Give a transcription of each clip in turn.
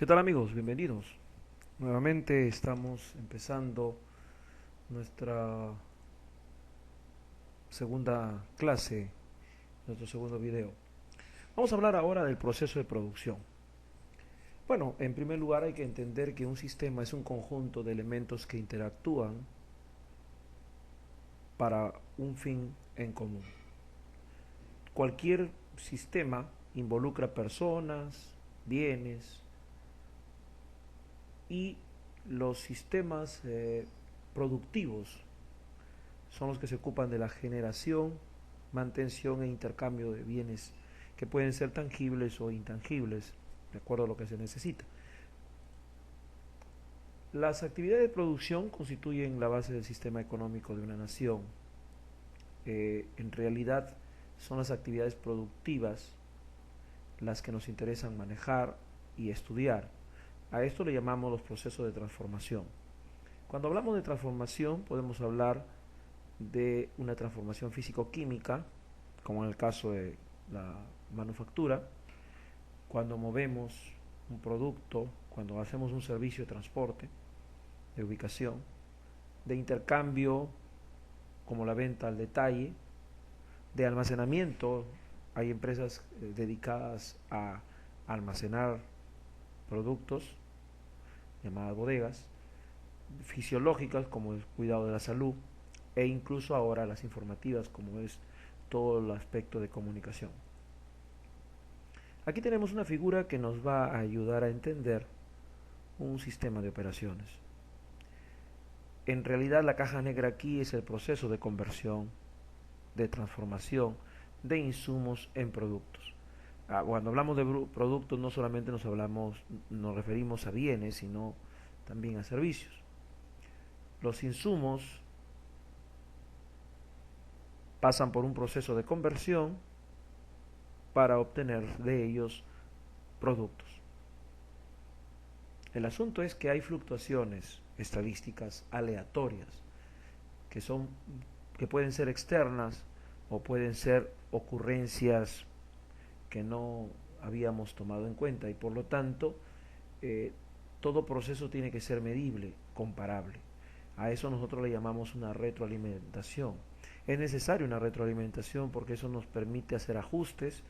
¿Qué tal amigos? Bienvenidos. Nuevamente estamos empezando nuestra segunda clase, nuestro segundo video. Vamos a hablar ahora del proceso de producción. Bueno, en primer lugar hay que entender que un sistema es un conjunto de elementos que interactúan para un fin en común. Cualquier sistema involucra personas, bienes y los sistemas productivos son los que se ocupan de la generación, mantención e intercambio de bienes que pueden ser tangibles o intangibles, de acuerdo a lo que se necesita. Las actividades de producción constituyen la base del sistema económico de una nación. En realidad son las actividades productivas las que nos interesan manejar y estudiar. A esto le llamamos los procesos de transformación. Cuando hablamos de transformación podemos hablar de una transformación físico-química, como en el caso de la manufactura, cuando movemos un producto, cuando hacemos un servicio de transporte, de ubicación, de intercambio, como la venta al detalle, de almacenamiento, hay empresas dedicadas a almacenar productos, llamadas bodegas, fisiológicas como el cuidado de la salud, e incluso ahora las informativas como es todo el aspecto de comunicación. Aquí tenemos una figura que nos va a ayudar a entender un sistema de operaciones. En realidad la caja negra aquí es el proceso de conversión, de transformación de insumos en productos. Cuando hablamos de productos no solamente nos referimos a bienes, sino también a servicios. Los insumos pasan por un proceso de conversión para obtener de ellos productos. El asunto es que hay fluctuaciones estadísticas aleatorias que pueden ser externas o pueden ser ocurrencias que no habíamos tomado en cuenta y por lo tanto todo proceso tiene que ser medible, comparable. A eso nosotros le llamamos una retroalimentación. Es necesaria una retroalimentación porque eso nos permite hacer ajustes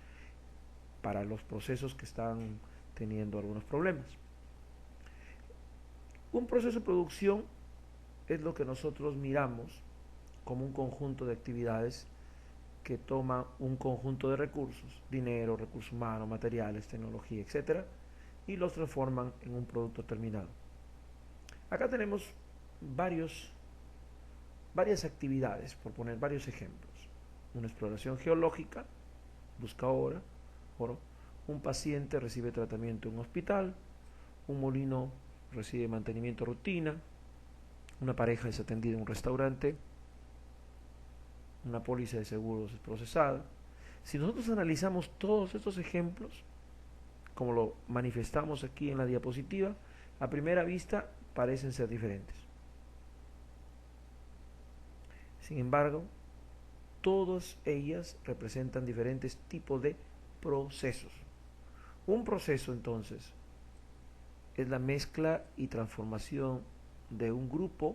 para los procesos que están teniendo algunos problemas. Un proceso de producción es lo que nosotros miramos como un conjunto de actividades que toma un conjunto de recursos, dinero, recursos humanos, materiales, tecnología, etcétera, y los transforman en un producto terminado. Acá tenemos varias actividades, por poner varios ejemplos. Una exploración geológica, busca oro, un paciente recibe tratamiento en un hospital, un molino recibe mantenimiento rutina, una pareja es atendida en un restaurante, una póliza de seguros es procesada. Si nosotros analizamos todos estos ejemplos, como lo manifestamos aquí en la diapositiva, a primera vista parecen ser diferentes. Sin embargo, todas ellas representan diferentes tipos de procesos. Un proceso, entonces, es la mezcla y transformación de un grupo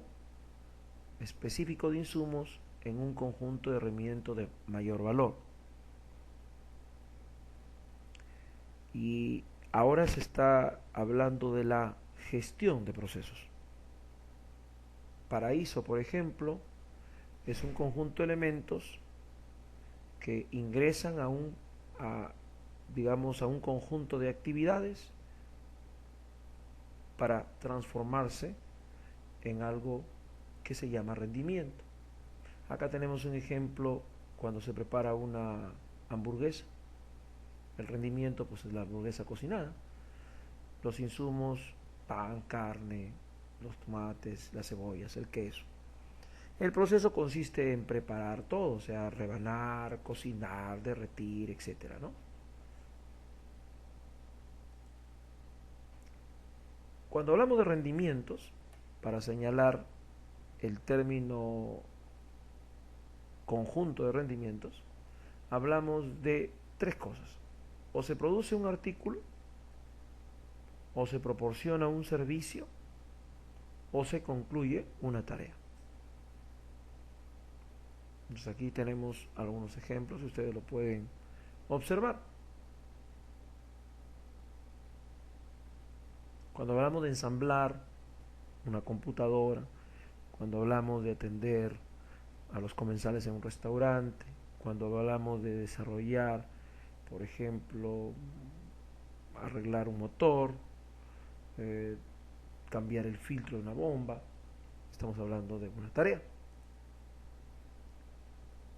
específico de insumos en un conjunto de rendimiento de mayor valor. Y ahora se está hablando de la gestión de procesos. Paraíso, por ejemplo, es un conjunto de elementos que ingresan digamos, a un conjunto de actividades para transformarse en algo que se llama rendimiento. Acá tenemos un ejemplo cuando se prepara una hamburguesa. El rendimiento pues es la hamburguesa cocinada. Los insumos, pan, carne, los tomates, las cebollas, el queso. El proceso consiste en preparar todo, o sea, rebanar, cocinar, derretir, etcétera, ¿no? Cuando hablamos de rendimientos, para señalar el término conjunto de rendimientos, hablamos de tres cosas. O se produce un artículo, o se proporciona un servicio o se concluye una tarea. Entonces aquí tenemos algunos ejemplos, ustedes lo pueden observar. Cuando hablamos de ensamblar una computadora, cuando hablamos de atender a los comensales en un restaurante, cuando hablamos de desarrollar, por ejemplo, arreglar un motor, cambiar el filtro de una bomba, estamos hablando de una tarea.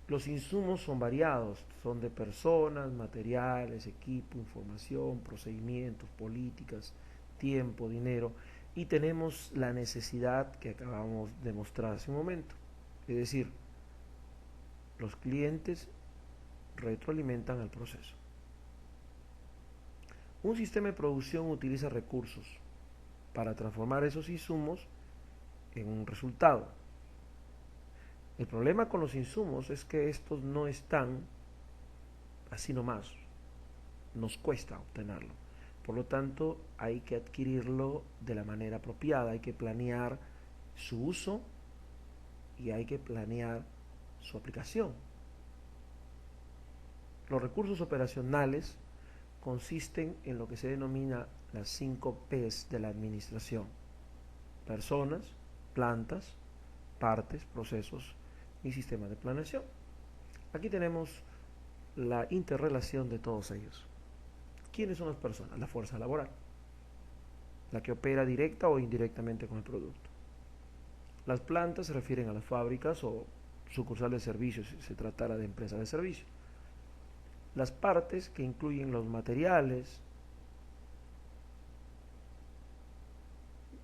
Los insumos son variados, son de personas, materiales, equipo, información, procedimientos, políticas, tiempo, dinero, y tenemos la necesidad que acabamos de mostrar hace un momento. Es decir, los clientes retroalimentan el proceso. Un sistema de producción utiliza recursos para transformar esos insumos en un resultado. El problema con los insumos es que estos no están así nomás, nos cuesta obtenerlo. Por lo tanto, hay que adquirirlo de la manera apropiada, hay que planear su uso y hay que planear su aplicación. Los recursos operacionales consisten en lo que se denomina las 5 P's de la administración: personas, plantas, partes, procesos y sistemas de planeación. Aquí tenemos la interrelación de todos ellos. ¿Quiénes son las personas? La fuerza laboral, la que opera directa o indirectamente con el producto. Las plantas se refieren a las fábricas o sucursales de servicios si se tratara de empresas de servicio. Las partes, que incluyen los materiales,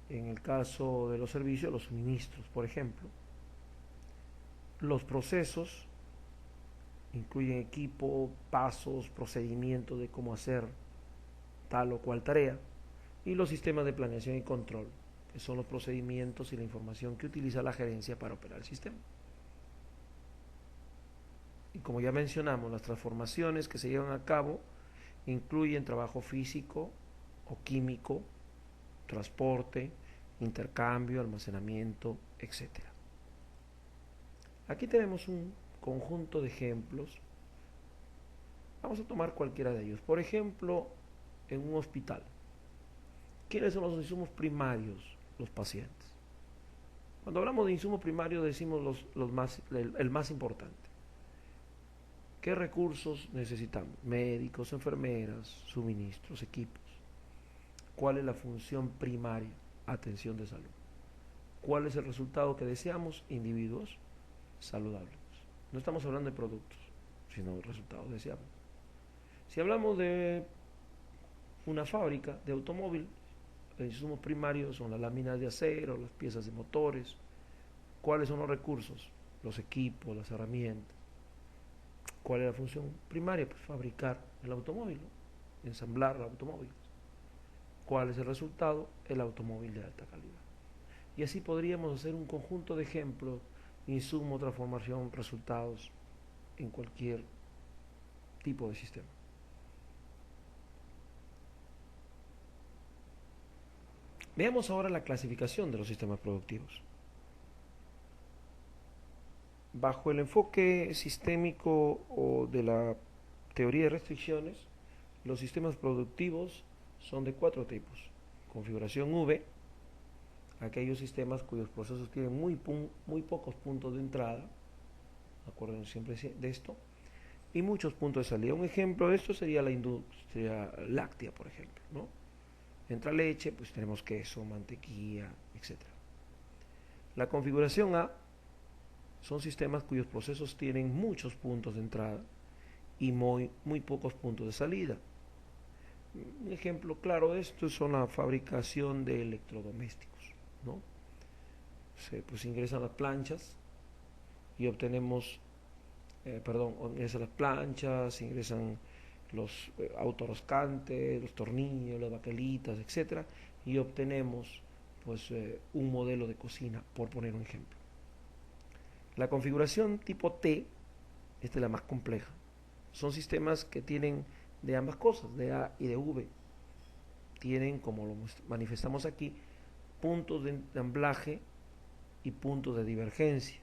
en el caso de los servicios, los suministros, por ejemplo. Los procesos incluyen equipo, pasos, procedimientos de cómo hacer tal o cual tarea. Y los sistemas de planeación y control, que son los procedimientos y la información que utiliza la gerencia para operar el sistema. Y como ya mencionamos, las transformaciones que se llevan a cabo incluyen trabajo físico o químico, transporte, intercambio, almacenamiento, etc. Aquí tenemos un conjunto de ejemplos. Vamos a tomar cualquiera de ellos. Por ejemplo, en un hospital, ¿quiénes son los insumos primarios? Los pacientes. Cuando hablamos de insumos primarios decimos el más importante. ¿Qué recursos necesitamos? Médicos, enfermeras, suministros, equipos. ¿Cuál es la función primaria? Atención de salud. ¿Cuál es el resultado que deseamos? Individuos saludables. No estamos hablando de productos, sino de resultados deseables. Si hablamos de una fábrica de automóvil, los insumos primarios son las láminas de acero, las piezas de motores. ¿Cuáles son los recursos? Los equipos, las herramientas. ¿Cuál es la función primaria? Pues fabricar el automóvil, ¿no? Ensamblar el automóvil. ¿Cuál es el resultado? El automóvil de alta calidad. Y así podríamos hacer un conjunto de ejemplos: insumo, transformación, resultados en cualquier tipo de sistema. Veamos ahora la clasificación de los sistemas productivos. Bajo el enfoque sistémico o de la teoría de restricciones, los sistemas productivos son de 4 tipos. Configuración V, aquellos sistemas cuyos procesos tienen muy pocos puntos de entrada, acuérdense siempre de esto, y muchos puntos de salida. Un ejemplo de esto sería la industria láctea, por ejemplo, ¿no? Entra leche, pues tenemos queso, mantequilla, etc. La configuración A son sistemas cuyos procesos tienen muchos puntos de entrada y muy pocos puntos de salida. Un ejemplo claro de esto son la fabricación de electrodomésticos, ¿no? Pues ingresan las planchas y obtenemos, ingresan las planchas, ingresan los autorroscantes, los tornillos, las baquelitas, etcétera, y obtenemos pues un modelo de cocina, por poner un ejemplo. La configuración tipo T, esta es la más compleja. Son sistemas que tienen de ambas cosas, de A y de V. tienen, como lo manifestamos aquí, puntos de ensamblaje y puntos de divergencia.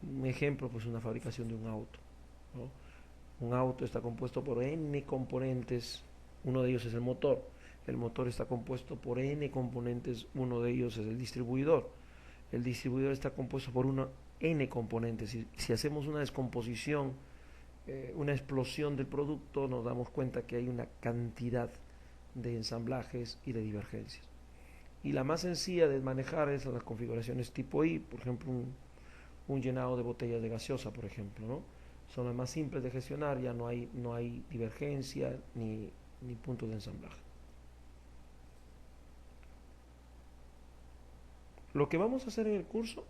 Un ejemplo, pues una fabricación de un auto, ¿no? Un auto está compuesto por N componentes, uno de ellos es el motor está compuesto por N componentes, uno de ellos es el distribuidor está compuesto por N componentes. Si hacemos una descomposición, una explosión del producto, nos damos cuenta que hay una cantidad de ensamblajes y de divergencias. Y la más sencilla de manejar es las configuraciones tipo I, por ejemplo, un llenado de botellas de gaseosa, por ejemplo, ¿no? Son las más simples de gestionar, ya no hay divergencia ni puntos de ensamblaje. Lo que vamos a hacer en el curso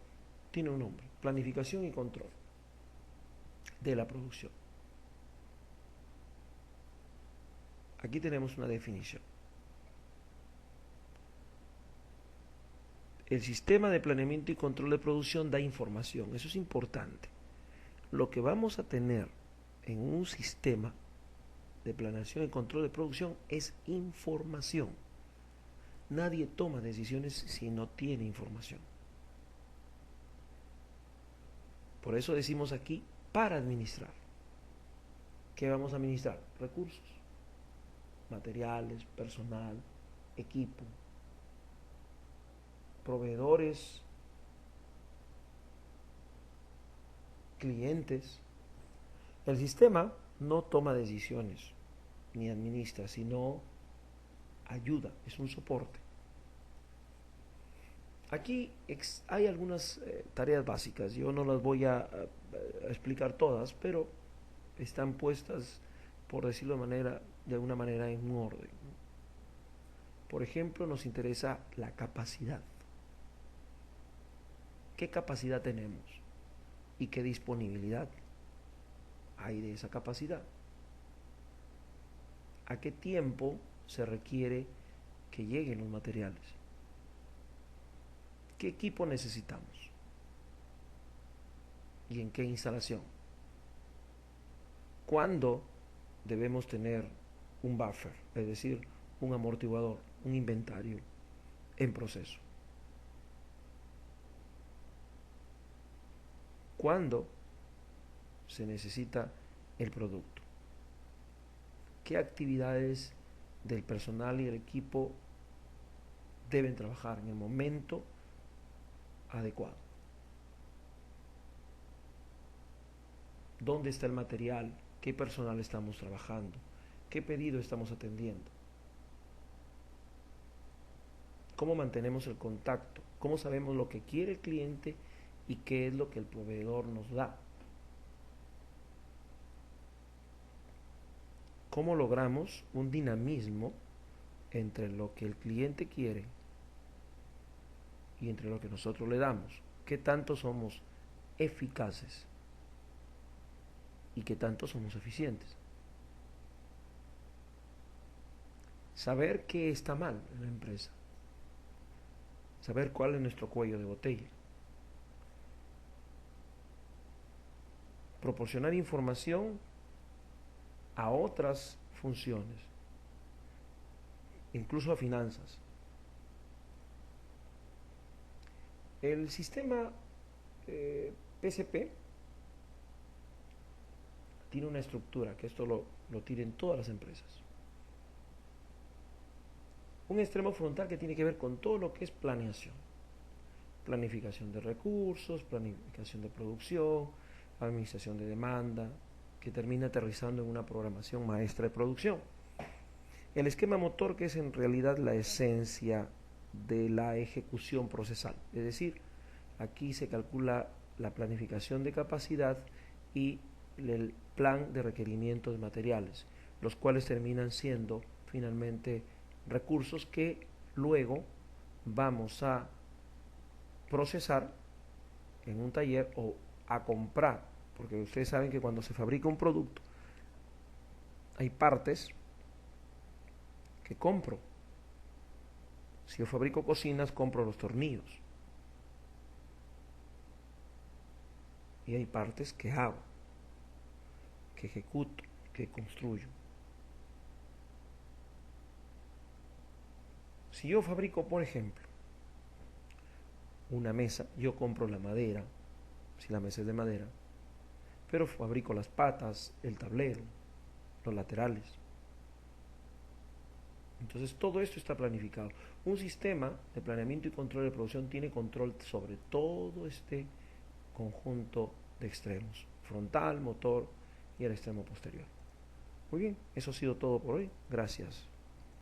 tiene un nombre: planificación y control de la producción. Aquí tenemos una definición. El sistema de planeamiento y control de producción da información, eso es importante. Lo que vamos a tener en un sistema de planeación y control de producción es información. Nadie toma decisiones si no tiene información. Por eso decimos aquí, para administrar. ¿Qué vamos a administrar? Recursos, materiales, personal, equipo, proveedores, clientes. El sistema no toma decisiones ni administra, sino ayuda, es un soporte. Aquí hay algunas tareas básicas, yo no las voy a explicar todas, pero están puestas, por decirlo de alguna manera, en un orden. Por ejemplo, nos interesa la capacidad. ¿Qué capacidad tenemos? ¿Y qué disponibilidad hay de esa capacidad? ¿A qué tiempo se requiere que lleguen los materiales? ¿Qué equipo necesitamos? ¿Y en qué instalación? ¿Cuándo debemos tener un buffer, es decir, un amortiguador, un inventario en proceso? ¿Cuándo se necesita el producto? ¿Qué actividades del personal y el equipo deben trabajar en el momento adecuado? ¿Dónde está el material? ¿Qué personal estamos trabajando? ¿Qué pedido estamos atendiendo? ¿Cómo mantenemos el contacto? ¿Cómo sabemos lo que quiere el cliente y qué es lo que el proveedor nos da? ¿Cómo logramos un dinamismo entre lo que el cliente quiere y entre lo que nosotros le damos? ¿Qué tanto somos eficaces y qué tanto somos eficientes? Saber qué está mal en la empresa, saber cuál es nuestro cuello de botella, proporcionar información a otras funciones, incluso a finanzas. El sistema PCP tiene una estructura, que esto lo tienen todas las empresas. Un extremo frontal que tiene que ver con todo lo que es planeación. Planificación de recursos, planificación de producción, administración de demanda, que termina aterrizando en una programación maestra de producción. El esquema motor, que es en realidad la esencia de la ejecución procesal, es decir, aquí se calcula la planificación de capacidad y el plan de requerimiento de materiales, los cuales terminan siendo finalmente recursos que luego vamos a procesar en un taller o a comprar, porque ustedes saben que cuando se fabrica un producto hay partes que compro. Si yo fabrico cocinas, compro los tornillos. Y hay partes que hago, que ejecuto, que construyo. Si yo fabrico, por ejemplo, una mesa, yo compro la madera, si la mesa es de madera, pero fabrico las patas, el tablero, los laterales. Entonces todo esto está planificado. Un sistema de planeamiento y control de producción tiene control sobre todo este conjunto de extremos, frontal, motor y el extremo posterior. Muy bien, eso ha sido todo por hoy. Gracias.